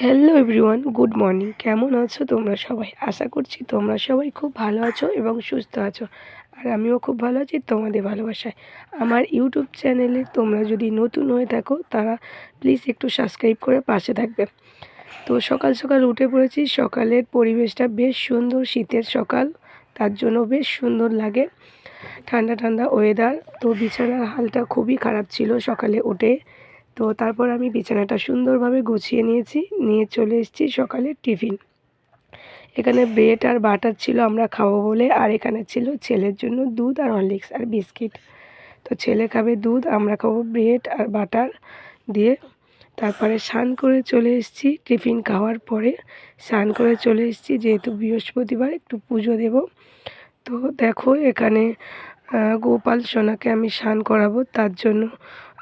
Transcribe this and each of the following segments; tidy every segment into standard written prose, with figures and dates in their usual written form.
Hello everyone, good morning. কেমন আছো তোমরা সবাই? আশা করছি তোমরা সবাই খুব ভালো আছো এবং সুস্থ আছো। আর আমিও খুব ভালো আছি তোমাদের ভালোবাসায়। আমার ইউটিউব চ্যানেলে তোমরা যদি নতুন হয়ে থাকো তারা প্লিজ একটু সাবস্ক্রাইব করে পাশে থাকবে। তো সকাল সকাল উঠে পড়েছি। সকালের পরিবেশটা বেশ সুন্দর, শীতের সকাল, তার জন্য বেশ সুন্দর লাগে। ঠান্ডা ঠান্ডা ওয়েদার। তো বিছানার হালটা খুবই খারাপ ছিল সকালে উঠে। তো তারপর আমি বিছানাটা সুন্দরভাবে গুছিয়ে নিয়ে চলে এসেছি সকালের টিফিন। এখানে ব্রেড আর বাটার ছিল আমরা খাবো বলে, আর এখানে ছিল ছেলের জন্য দুধ আর হরলিক্স আর বিস্কিট। তো ছেলে খাবে দুধ, আমরা খাবো ব্রেড আর বাটার দিয়ে। তারপরে স্নান করে চলে এসেছি। টিফিন খাওয়ার পরে স্নান করে চলে এসেছি, যেহেতু বৃহস্পতিবার একটু পুজো দেব। তো দেখো এখানে গোপাল সোনাকে আমি স্নান করাবো, তার জন্য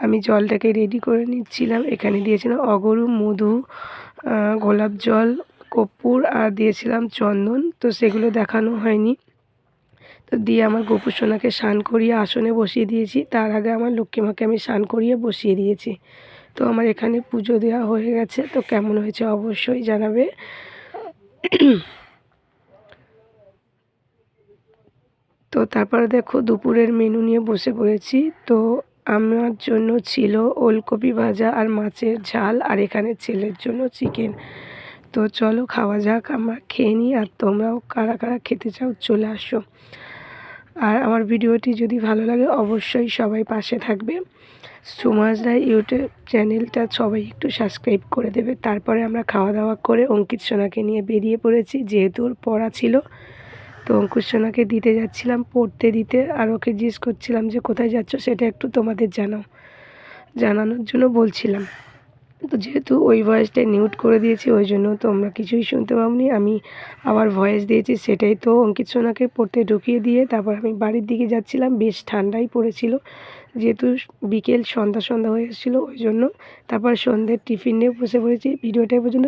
আমি জলটাকে রেডি করে নিচ্ছিলাম। এখানে দিয়েছিলাম অগরু, মধু, গোলাপ জল, কর্পূর আর দিয়েছিলাম চন্দন। তো সেগুলো দেখানো হয়নি। তো দিয়ে আমার গোপু সোনাকে স্নান করিয়ে আসনে বসিয়ে দিয়েছি। তার আগে আমার লক্ষ্মীমাকে আমি স্নান করিয়ে বসিয়ে দিয়েছি। তো আমার এখানে পুজো দেওয়া হয়ে গেছে। তো কেমন হয়েছে অবশ্যই জানাবে। তো তারপরে দেখো দুপুরের মেনু নিয়ে বসে পড়েছি। তো আমার জন্য ছিল ওলকপি ভাজা আর মাছের ঝাল, আর এখানে ছেলের জন্য চিকেন। তো চলো খাওয়া যাক, আমরা খেয়ে নিই। আর তোমরাও কারা কারা খেতে চাও চলে আসো। আর আমার ভিডিওটি যদি ভালো লাগে অবশ্যই সবাই পাশে থাকবে। সুমাস রায় ইউটিউব চ্যানেলটা সবাই একটু সাবস্ক্রাইব করে দেবে। তারপরে আমরা খাওয়া দাওয়া করে অঙ্কিত সোনাকে নিয়ে বেরিয়ে পড়েছি, যেহেতু ওর পড়া ছিল। তো অঙ্কুশ সোনাকে দিতে যাচ্ছিলাম, পড়তে দিতে। আর ওকে জিজ্ঞেস করছিলাম যে কোথায় যাচ্ছ, সেটা একটু তোমাদের জানানোর জন্য বলছিলাম। তো যেহেতু ওই ভয়েসটা মিউট করে দিয়েছি, ওই জন্য তোমরা কিছুই শুনতে পাওনি। আমি আবার ভয়েস দিয়েছি সেটাই। তো অঙ্কিত সোনাকে পড়তে ঢুকিয়ে দিয়ে তারপর আমি বাড়ির দিকে যাচ্ছিলাম। বেশ ঠান্ডাই পড়েছিল, যেহেতু বিকেল সন্ধ্যা হয়ে এসেছিলো, ওই জন্য। তারপর সন্ধ্যের টিফিন নিয়ে বসে পড়েছি। ভিডিওটা পর্যন্ত